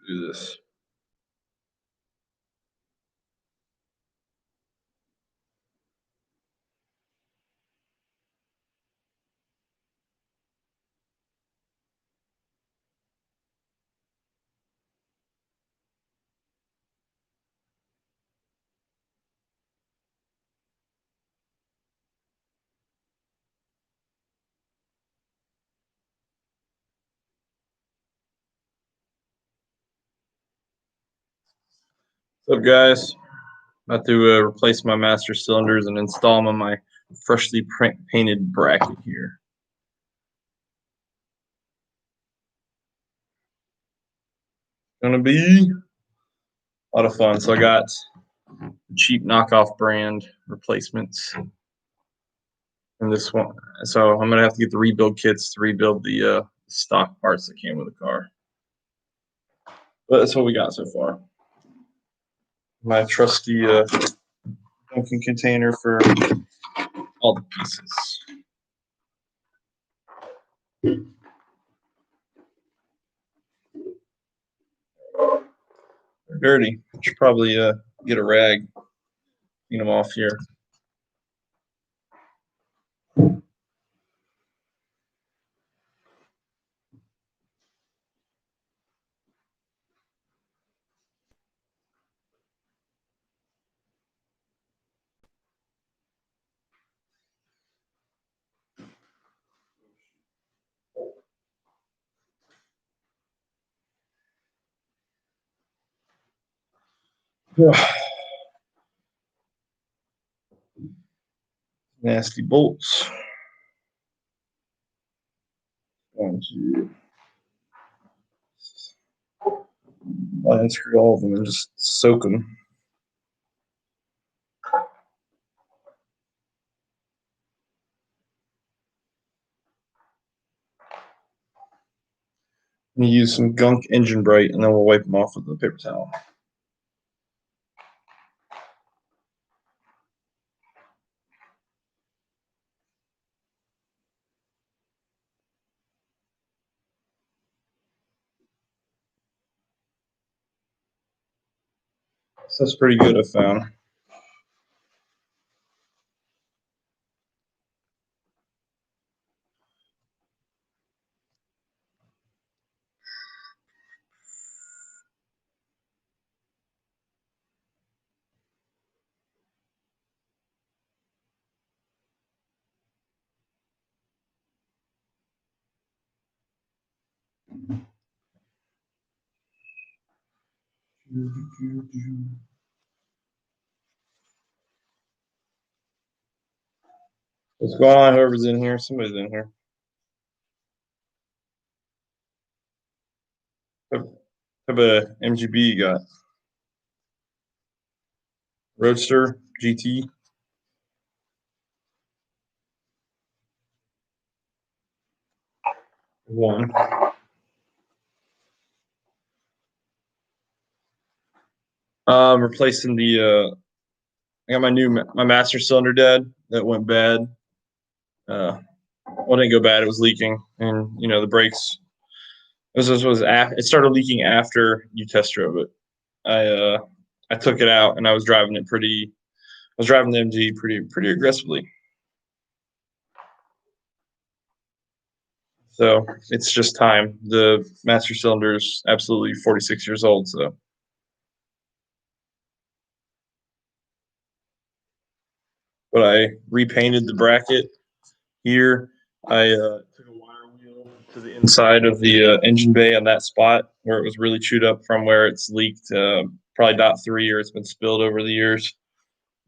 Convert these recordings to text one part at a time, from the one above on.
do this. What's up, guys? About to replace my master cylinders and install them on my freshly painted bracket here. Gonna be a lot of fun. So I got cheap knockoff brand replacements in this one. So I'm gonna have to get the rebuild kits to rebuild the stock parts that came with the car. But that's what we got so far. My trusty Dunkin' container for all the pieces. They're dirty. Should probably get a rag, clean them off here. Nasty bolts. Going to unscrew all of them and just soak them. I'm gonna use some gunk engine bright and then we'll wipe them off with a paper towel. So that's pretty good, I found. What's going on? Whoever's in here, somebody's in here. What type of MGB you got? Roadster, GT. One. Replacing the. I got my master cylinder dead that went bad. Well, it didn't go bad. It was leaking, and the brakes. It started leaking after you test drove it. I took it out and I was driving it pretty. I was driving the MG pretty aggressively. So it's just time. The master cylinder is absolutely 46 years old. So, but I repainted the bracket here. I took a wire wheel to the inside of the engine bay on that spot where it was really chewed up from where it's leaked. Probably .3 or it's been spilled over the years,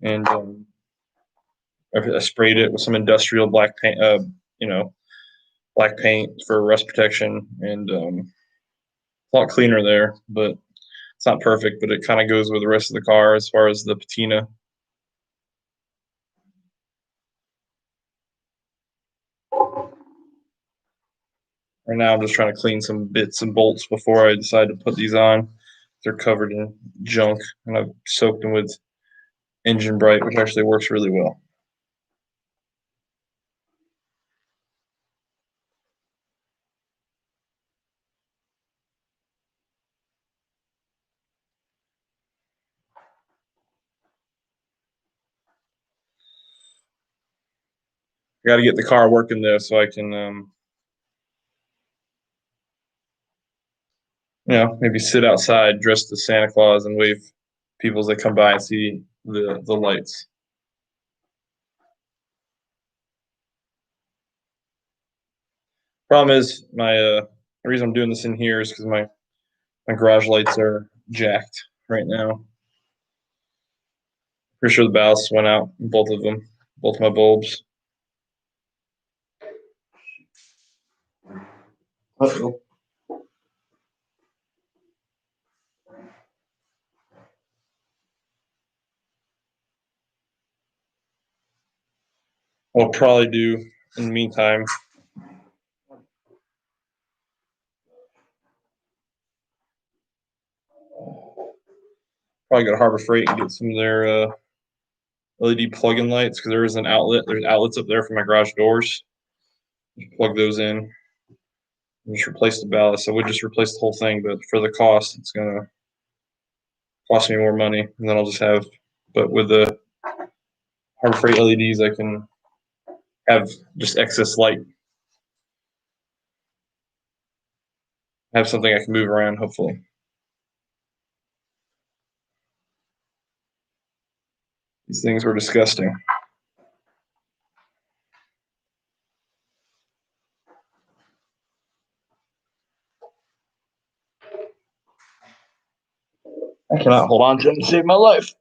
and I sprayed it with some industrial black paint. Black paint for rust protection, and a lot cleaner there, but it's not perfect, but it kind of goes with the rest of the car as far as the patina. Right now, I'm just trying to clean some bits and bolts before I decide to put these on. They're covered in junk, and I've soaked them with engine bright, which actually works really well. got to get the car working though, so I can, maybe sit outside dressed as Santa Claus and wave people as they come by and see the lights. Problem is, the reason I'm doing this in here is because my garage lights are jacked right now. Pretty sure the ballast went out, both of them, both my bulbs. Uh-oh. What I'll probably do in the meantime, probably go to Harbor Freight and get some of their LED plug-in lights because there is an outlet. There's outlets up there for my garage doors. Just plug those in. And just replace the ballast. I would just replace the whole thing, but for the cost, it's gonna cost me more money. And then I'll just have, but with the Harbor Freight LEDs, I can have just excess light. Have something I can move around, hopefully. These things were disgusting. I cannot hold on to them to save my life.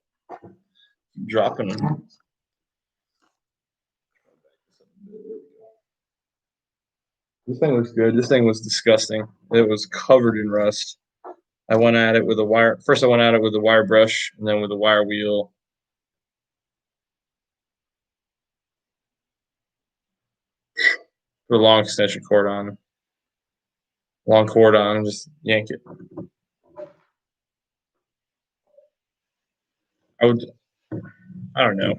Keep dropping them. This thing looks good. This thing was disgusting. It was covered in rust. I went at it with a wire. First, I went at it with a wire brush, and then with a wire wheel. Put a long extension cord on. Long cord on, and just yank it. I don't know.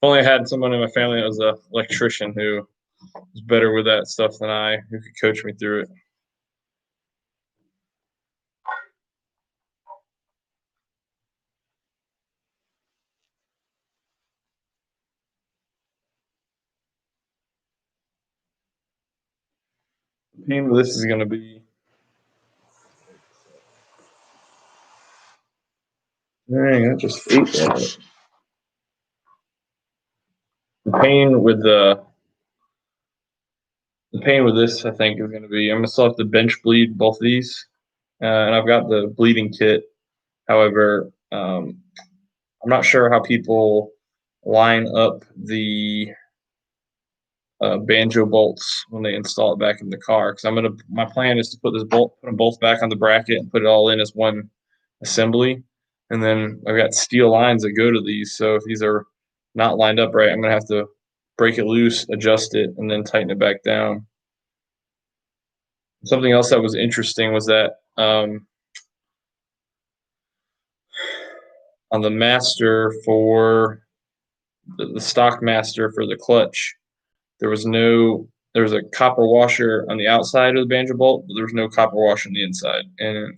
Only had someone in my family that was an electrician who was better with that stuff than I, who could coach me through it. The pain with this is going to be. Dang, that just ate that. The pain with this, I think, is going to be. I'm going to still have to bench bleed both of these, and I've got the bleeding kit. However, I'm not sure how people line up the banjo bolts when they install it back in the car. Because my plan is to put them both back on the bracket and put it all in as one assembly. And then I've got steel lines that go to these. So if these are not lined up right, I'm gonna have to break it loose, adjust it, and then tighten it back down. Something else that was interesting was that on the master for the stock master for the clutch, there was a copper washer on the outside of the banjo bolt, but there was no copper washer on the inside, and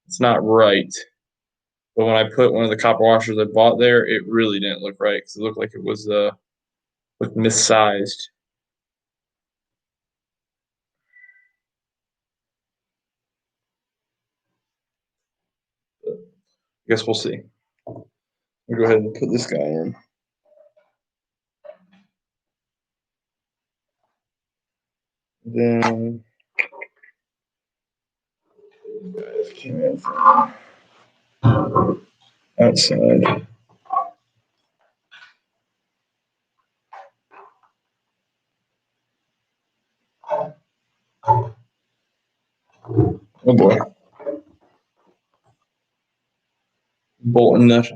it's not right. But when I put one of the copper washers I bought there, it really didn't look right because it looked like it was looked missized. But I guess we'll see. I'll go ahead and put this guy in. Then guys came in from outside. Oh boy. Bolt and nut.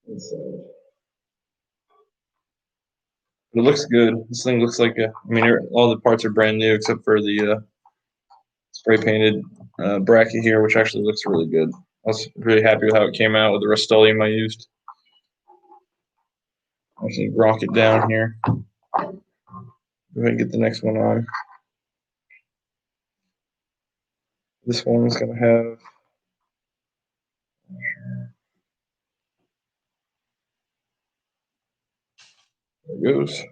Inside. It looks good. This thing looks like all the parts are brand new except for the spray painted bracket here, which actually looks really good. I was really happy with how it came out with the Rust-Oleum I used. Actually, rock it down here. Go ahead and get the next one on. This one is going to have. goes.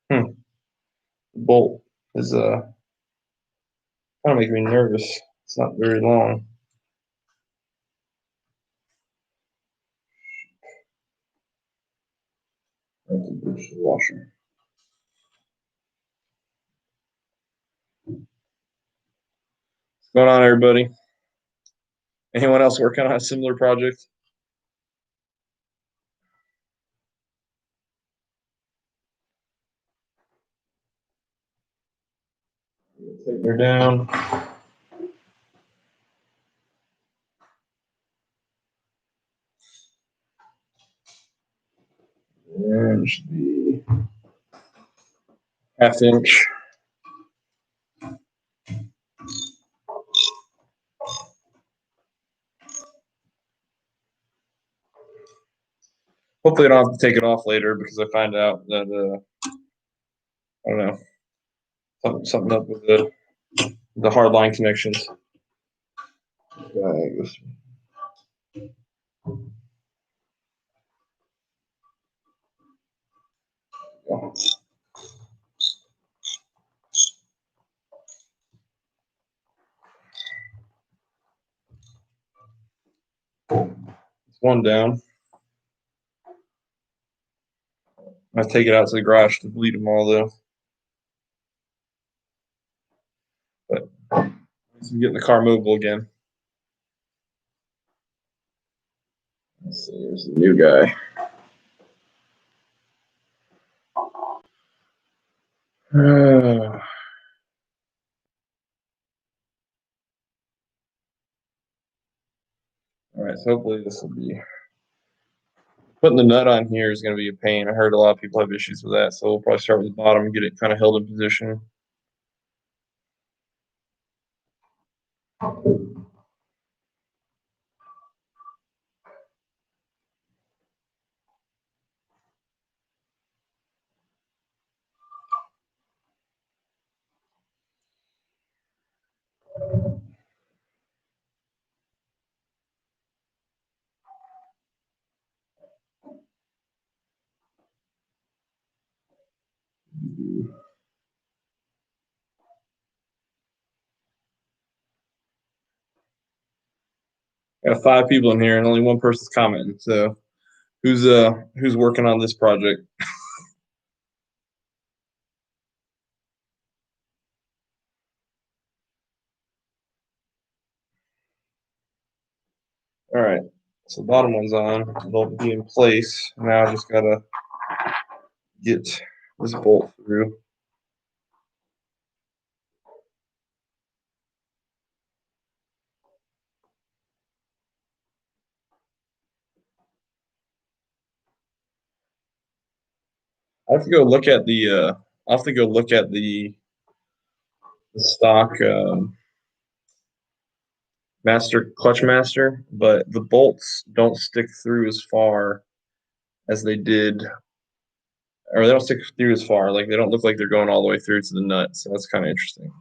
The bolt is kind of making me nervous. It's not very long. That's a good washer. What's going on, everybody? Anyone else working on a similar project? Take her down. And it should be 1/2 inch. Hopefully, I don't have to take it off later because I find out that I don't know, something up with the hard line connections. It's one down. I take it out to the garage to bleed them all though. But I'm getting the car movable again. Let's see, here's the new guy. All right, so hopefully this will be. Putting the nut on here is going to be a pain. I heard a lot of people have issues with that, so we'll probably start with the bottom and get it kind of held in position. Got 5 people in here and only one person's commenting. So who's working on this project? All right. So the bottom one's on. It'll be in place. Now I just gotta get this bolt through. I have to go look at the I'll have to go look at the stock clutch master, but the bolts don't stick through as far as they did, or they don't stick through as far. Like they don't look like they're going all the way through to the nut. So that's kind of interesting.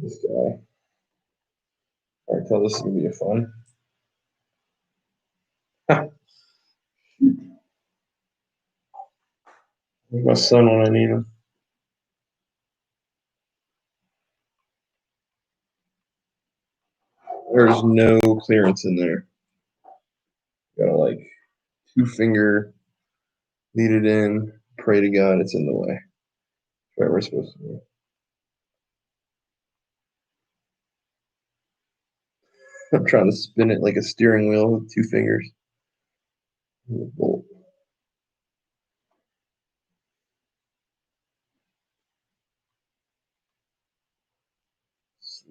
This guy. I can tell this is gonna be a fun. Where's my son when I need him? There's no clearance in there. Gotta like 2-finger lead it in, pray to God it's in the way. Right where we're supposed to be. I'm trying to spin it like a steering wheel with 2 fingers. Bolt.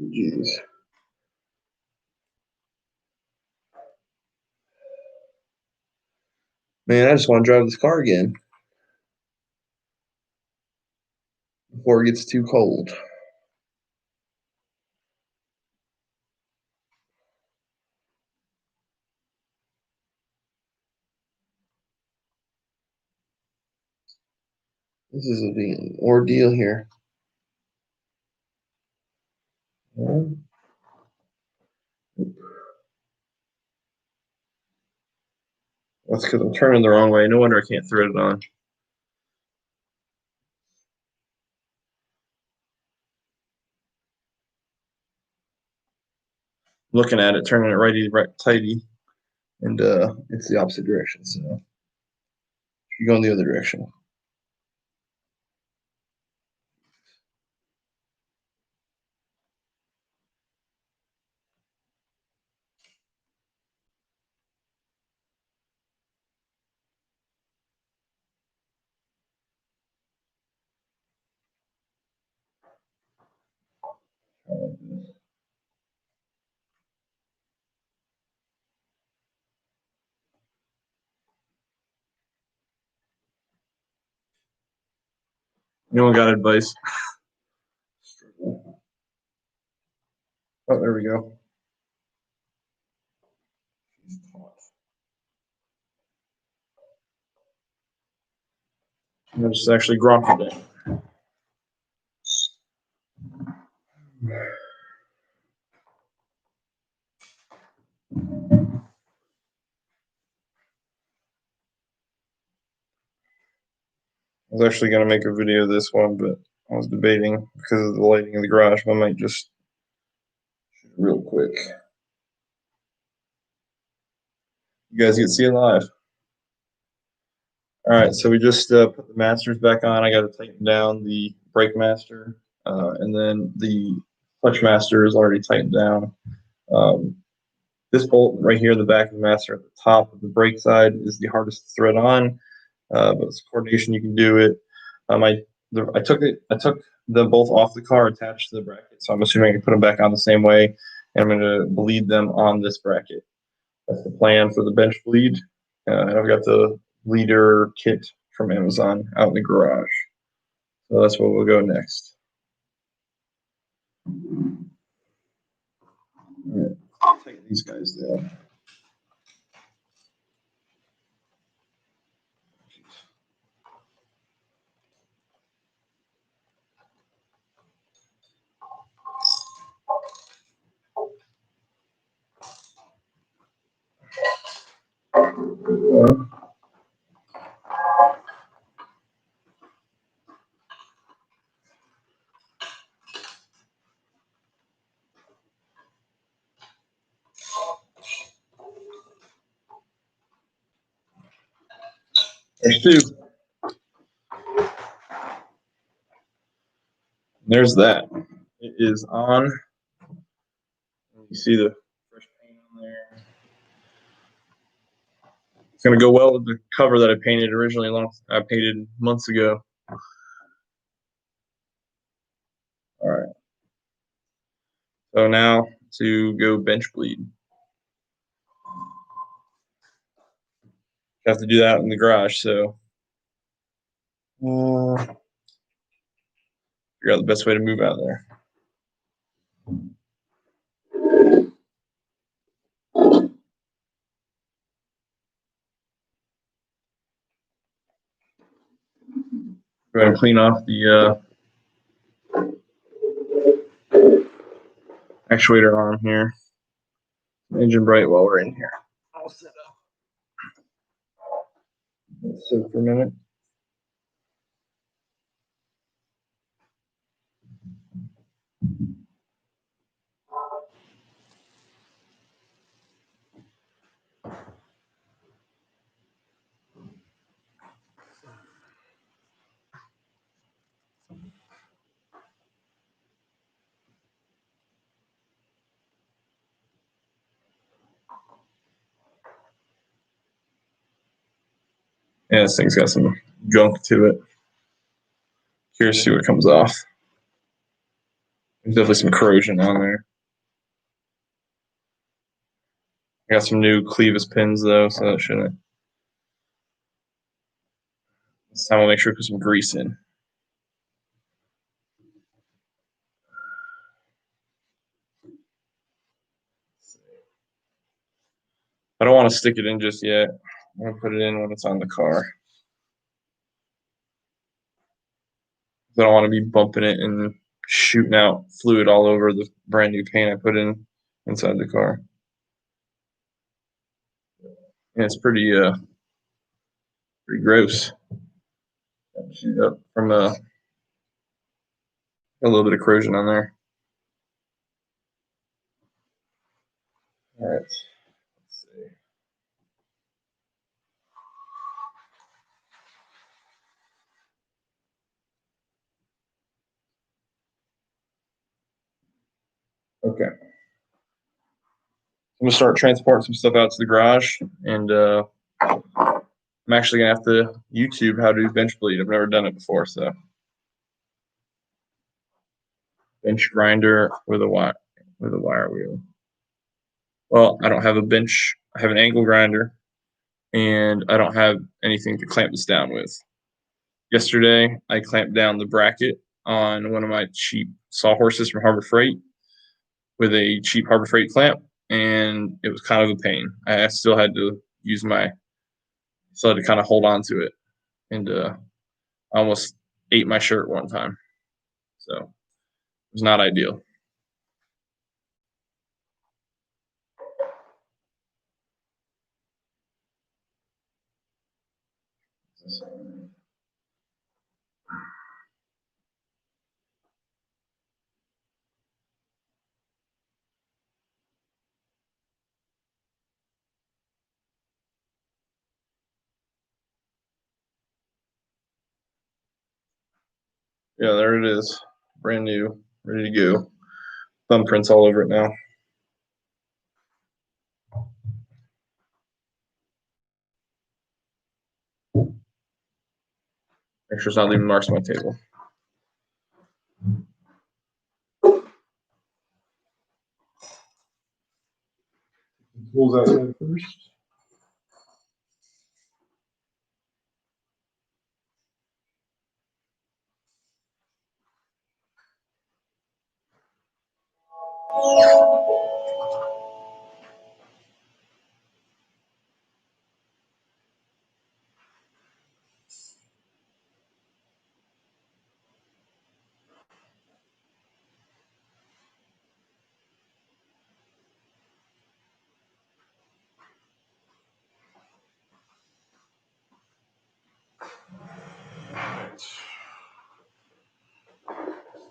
Jeez. Man, I just want to drive this car again before it gets too cold. This is an ordeal here. That's because I'm turning the wrong way. No wonder I can't thread it on. Looking at it, turning it righty, right, tighty, and it's the opposite direction. So you're going the other direction. Anyone got advice? Oh, there we go. That's actually Gronk today. I was actually going to make a video of this one, but I was debating because of the lighting in the garage. I might just shoot it real quick. You guys get to see it live. All right, so we just put the masters back on. I got to tighten down the brake master, and then the clutch master is already tightened down. This bolt right here in the back of the master at the top of the brake side is the hardest to thread on, but it's coordination. You can do it. I took them both off the car, attached to the bracket, so I'm assuming I can put them back on the same way, and I'm going to bleed them on this bracket. That's the plan for the bench bleed. And I've got the leader kit from Amazon out in the garage. So that's what we'll go next. All right, take these guys down. There's two. There's that. It is on. You see the fresh paint on there. It's going to go well with the cover that I painted originally. I painted months ago. All right. So now to go bench bleed. Have to do that in the garage. So figure out the best way to move out there. Go ahead and clean off the actuator arm here. Engine bright while we're in here. I'll set up. Let's sit for a minute. Yeah, this thing's got some gunk to it. Curious to see what comes off. There's definitely some corrosion on there. I got some new clevis pins though, so that shouldn't. This time I'll make sure to put some grease in. I don't want to stick it in just yet. I'm going to put it in when it's on the car. I don't want to be bumping it and shooting out fluid all over the brand new paint I put in inside the car. And it's pretty gross. Yep, from a little bit of corrosion on there. All right. Let's see. Okay. I'm gonna start transporting some stuff out to the garage, and I'm actually gonna have to YouTube how to do bench bleed. I've never done it before, so bench grinder with a wire wheel. Well, I don't have a bench. I have an angle grinder, and I don't have anything to clamp this down with. Yesterday, I clamped down the bracket on one of my cheap sawhorses from Harbor Freight with a cheap Harbor Freight clamp, and it was kind of a pain. I still had to kind of hold on to it, and I almost ate my shirt one time, so it was not ideal. Yeah, there it is, brand new, ready to go. Thumbprints all over it now. Make sure it's not leaving marks on my table. Tools outside first.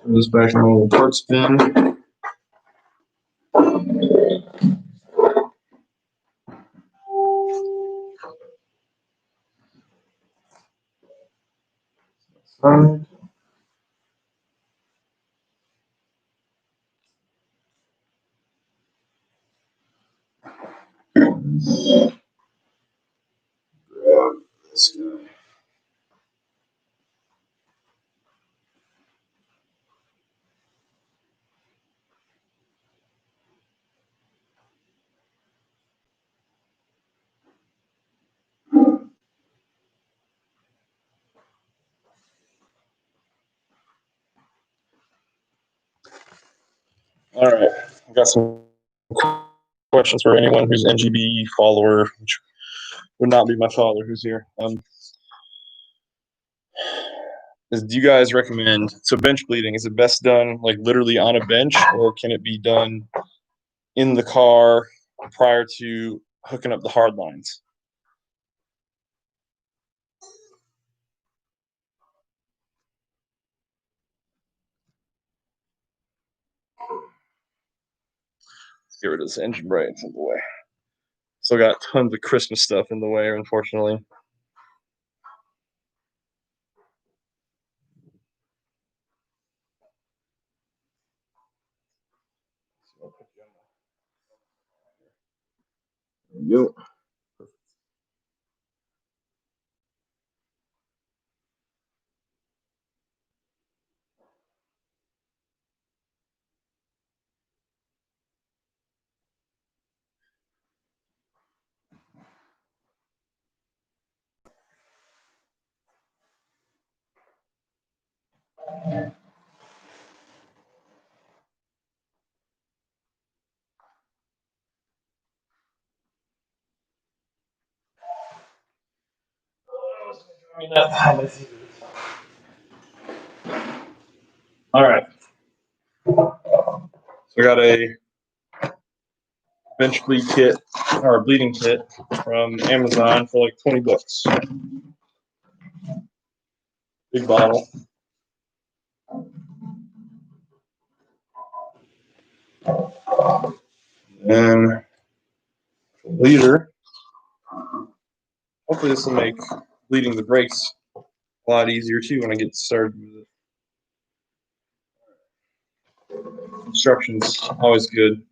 Throw this back in my little parts bin. Side. Grab this guy. All right, I've got some questions for anyone who's MGB follower, which would not be my father who's here. Do you guys recommend bench bleeding? Is it best done like literally on a bench, or can it be done in the car prior to hooking up the hard lines? Let's get rid of this engine bright in the way. Still got tons of Christmas stuff in the way, unfortunately. There we go. All right. So I got a bench bleed kit or bleeding kit from Amazon for like $20. Big bottle. And bleeder. Hopefully this will make bleeding the brakes a lot easier too when I get started with it. Instructions, always good.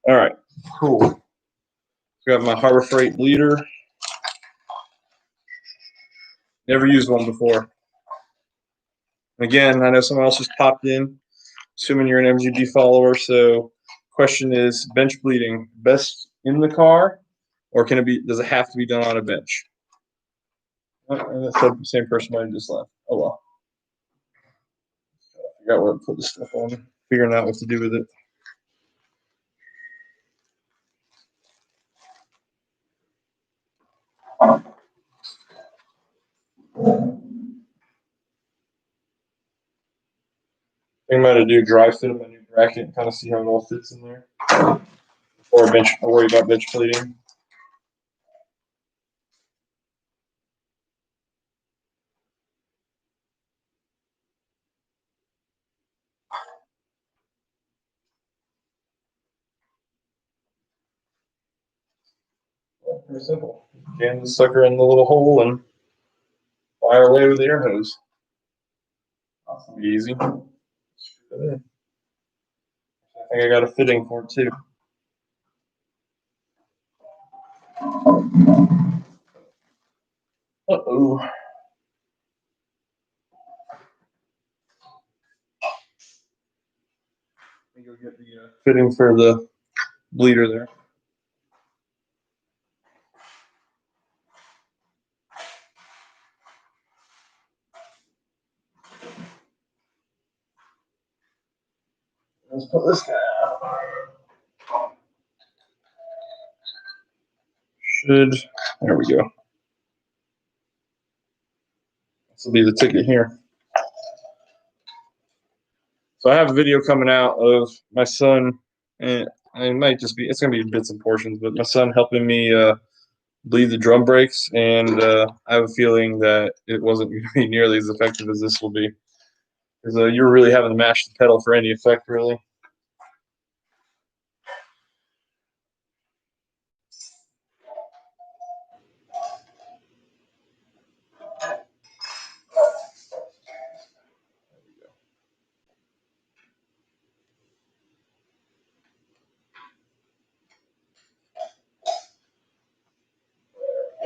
All right, cool. Got my Harbor Freight bleeder. Never used one before. Again, I know someone else just popped in, assuming you're an MGB follower. So, question is: bench bleeding best in the car, or can it be? Does it have to be done on a bench? And that's the same person might have just left. Oh well. I forgot where to put this stuff on. Figuring out what to do with it. I might have to do a dry fit of my new bracket and kind of see how it all fits in there. Or bench. I worry about bench bleeding. Well, pretty simple. Jam the sucker in the little hole and fire away with the air hose. That's gonna be easy. I think I got a fitting for it too. Uh-oh. Let me go get the fitting for the bleeder there. Let's put this guy out. There we go. This will be the ticket here. So I have a video coming out of my son, and it might just be, it's going to be bits and portions, but my son helping me bleed the drum brakes, and I have a feeling that it wasn't going to be nearly as effective as this will be. Because you're really having to mash the pedal for any effect, really.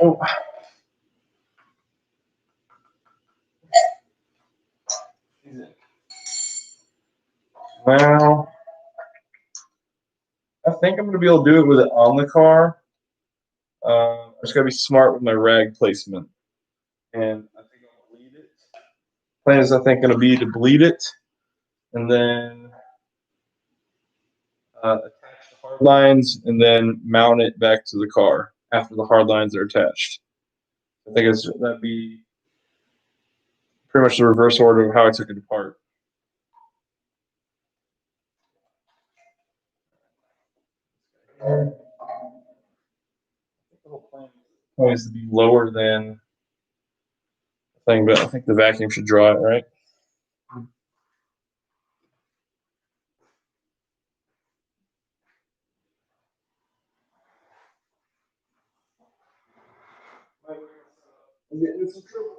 Oh. Now, I think I'm going to be able to do it with it on the car. I just got to be smart with my rag placement. And I think I'll bleed it. Plan is, I think, going to be to bleed it and then attach the hard lines and then mount it back to the car after the hard lines are attached. I think that'd be pretty much the reverse order of how I took it apart. The whole plan is to be lower than the thing, but I think the vacuum should draw it, right? I'm getting in some trouble.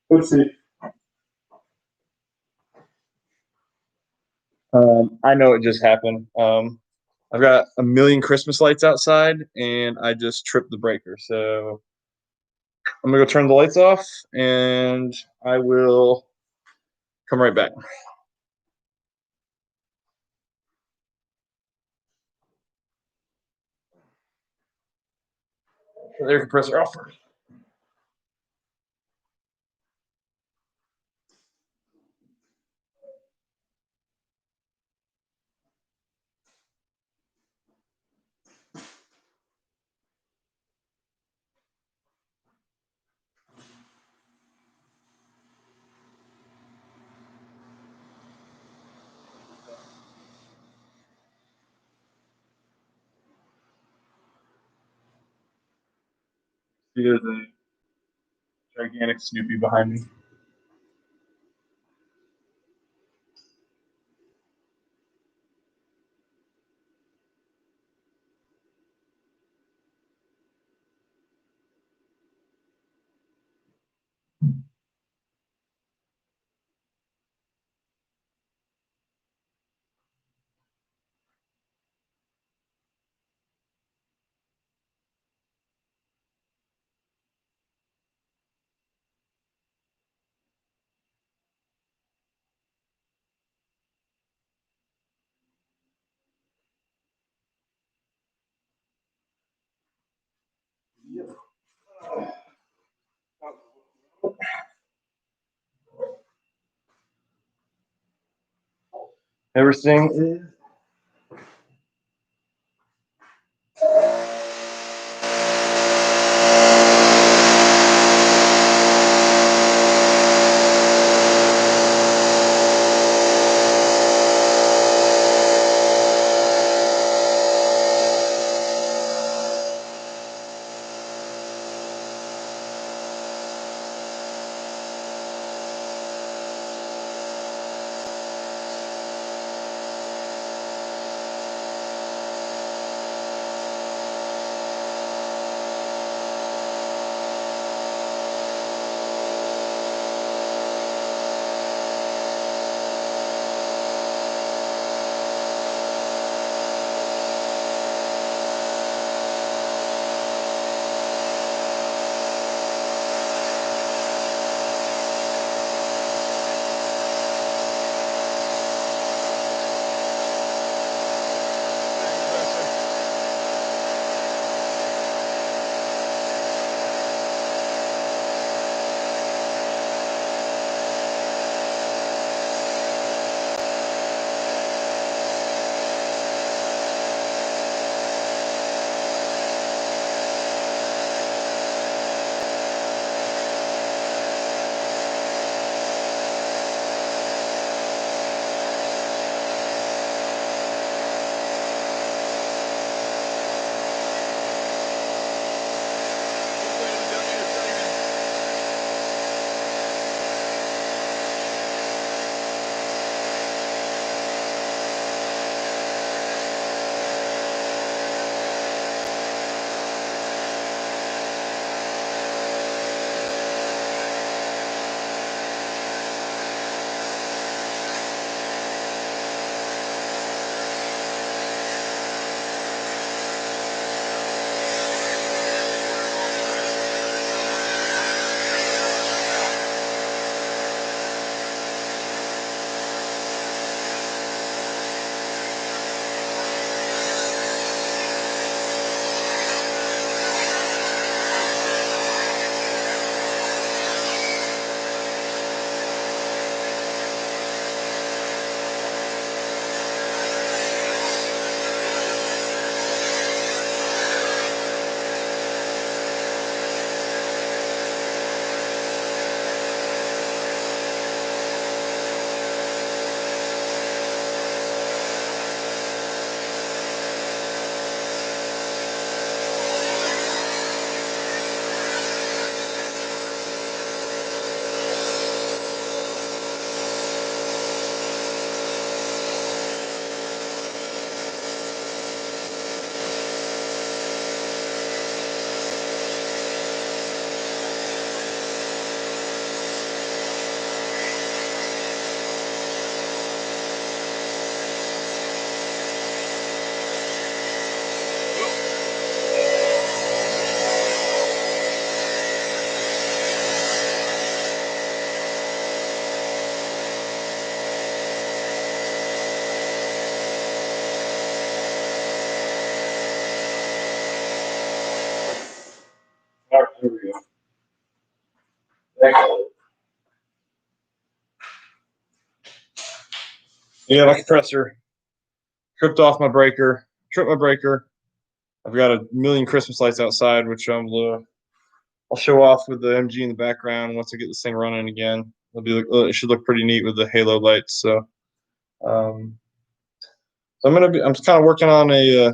Let's see. I know it just happened. I've got a million Christmas lights outside, and I just tripped the breaker. So I'm gonna go turn the lights off, and I will come right back. the air compressor off first. See, there's a gigantic Snoopy behind me. Everything Yeah, my compressor tripped off my breaker, tripped my breaker. I've got a million Christmas lights outside, which I'll show off with the MG in the background once I get this thing running again. It should look pretty neat with the halo lights. Um, so I'm kind of working on a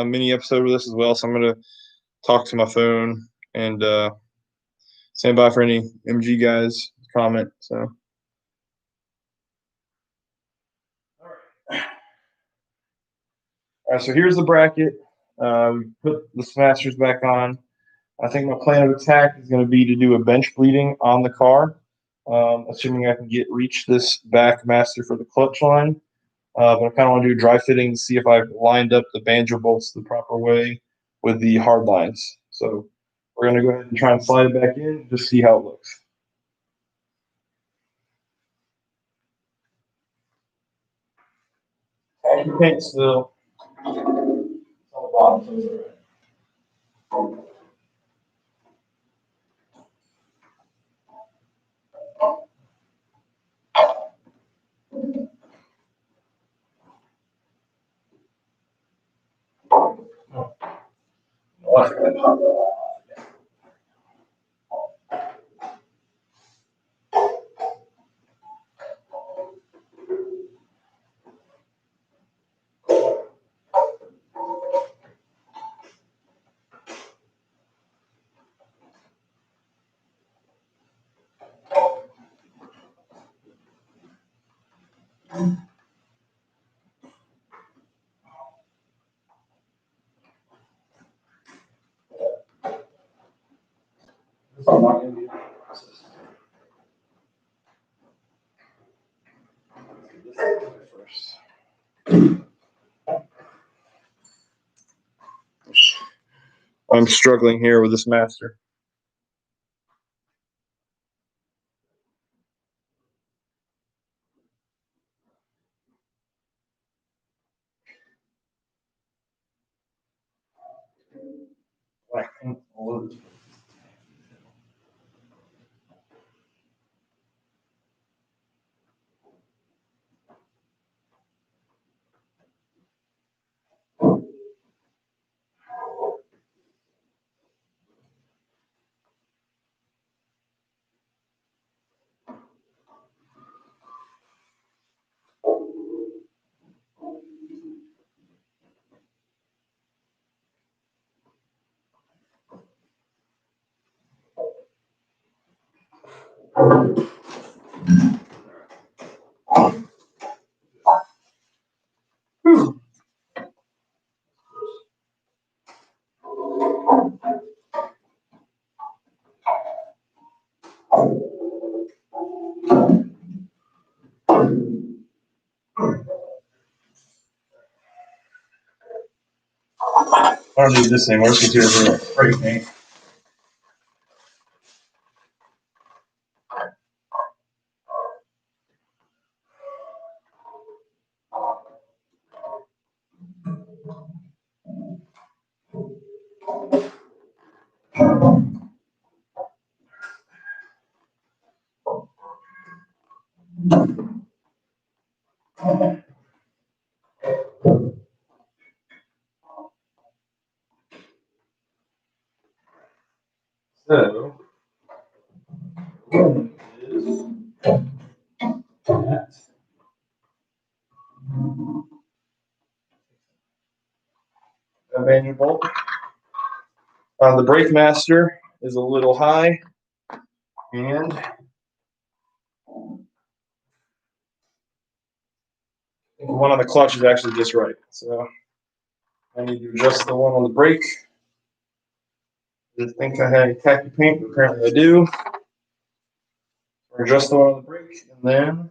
mini episode with this as well. So I'm gonna talk to my phone and stand by for any MG guys comment. So. All right, so here's the bracket. We put the smashers back on. I think my plan of attack is going to be to do a bench bleeding on the car, assuming I can reach this back master for the clutch line. But I kind of want to do a dry fitting to see if I've lined up the banjo bolts the proper way with the hard lines. So we're going to go ahead and try and slide it back in and just see how it looks. Pack your paint still. It's on the bottom, so it's all right. It's not going to be a process. I'm struggling here with this master. I don't need this anymore. This is here for spray paint. So, is that a manual bolt? The brake master is a little high, and the one on the clutch is actually just right. So I need to adjust the one on the brake. I didn't think I had khaki paint, but apparently I do. Adjust the one on the brake, and then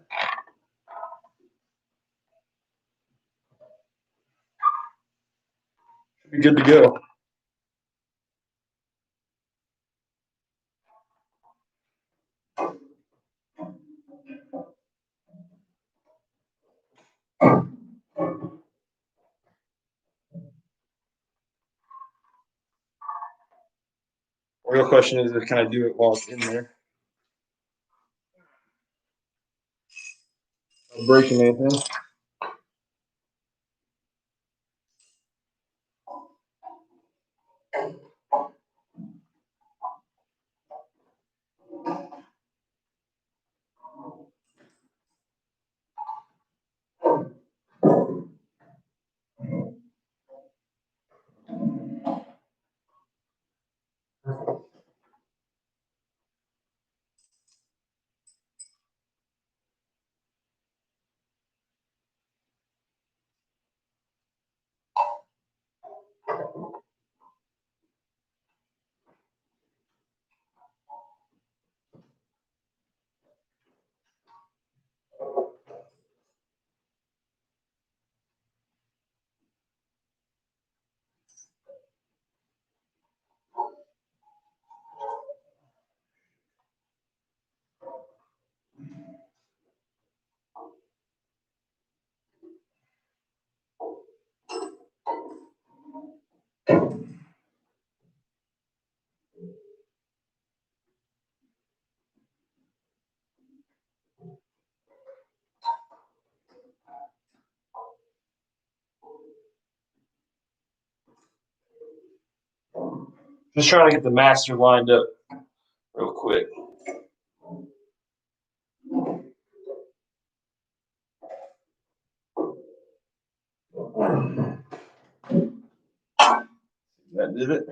should be good to go. The real question is, can I do it while it's in there? I'm breaking anything. Just trying to get the master lined up real quick. That did it.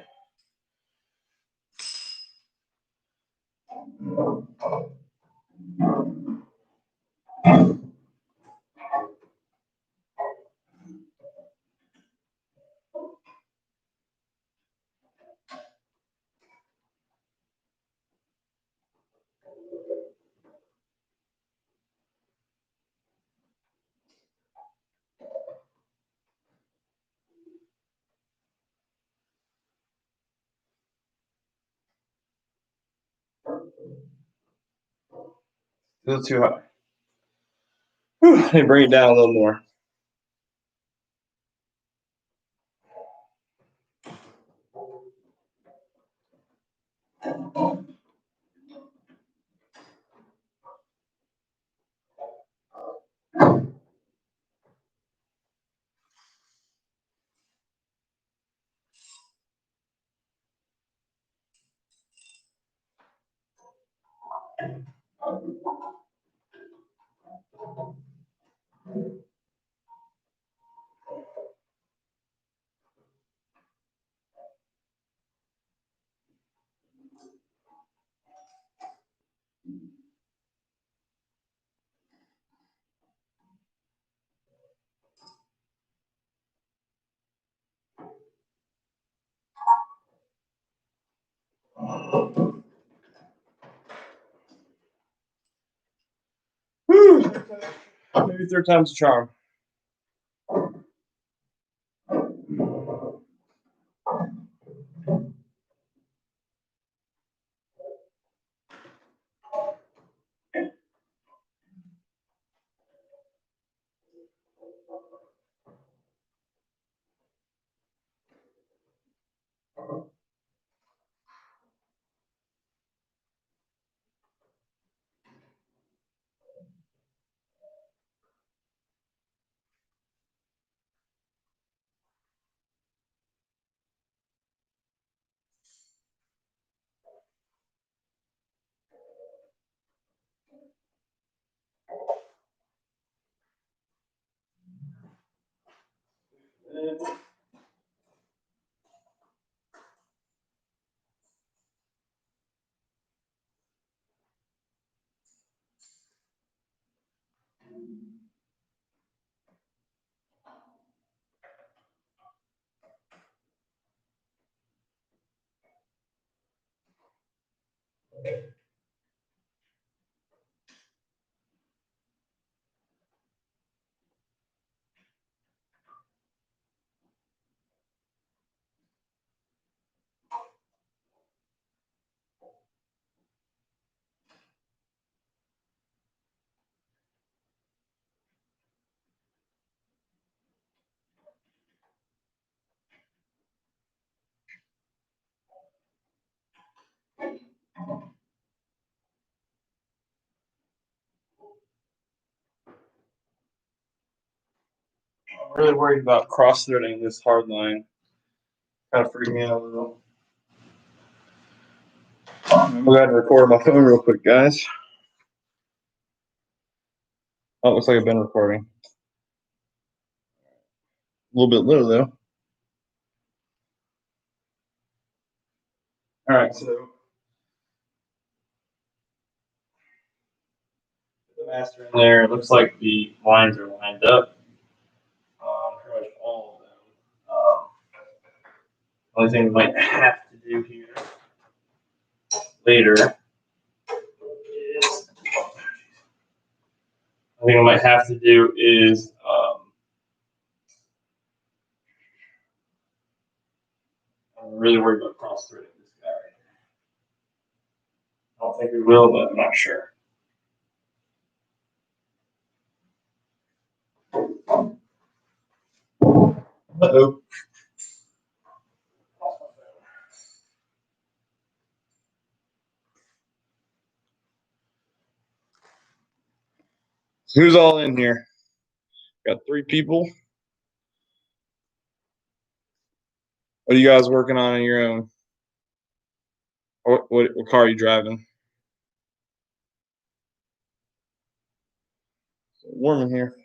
A little too high. Let me bring it down a little more. Maybe third time's a charm. I'm really worried about cross-threading this hard line. Kind of freaked me out a little. I'm going to go ahead and record my phone real quick, guys. Oh, it looks like I've been recording. A little bit low, though. All right, so the master in there. It looks like the lines are lined up. Pretty much all of them. Only thing we might have to do here later is, I think I might have to do is I'm really worried about cross threading this guy right here. I don't think we will, but I'm not sure. Uh-oh. So who's all in here? Got 3 people. What are you guys working on your own? What car are you driving? Warm in here.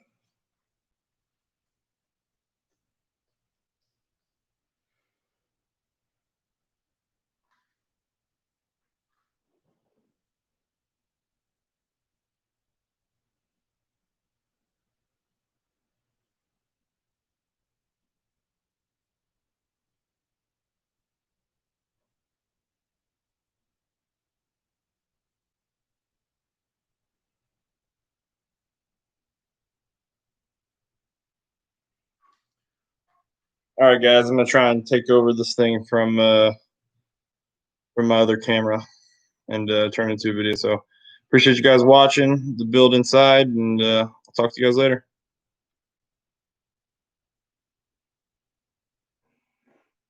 All right, guys, I'm gonna try and take over this thing from my other camera and turn it into a video. So appreciate you guys watching the build inside, and I'll talk to you guys later.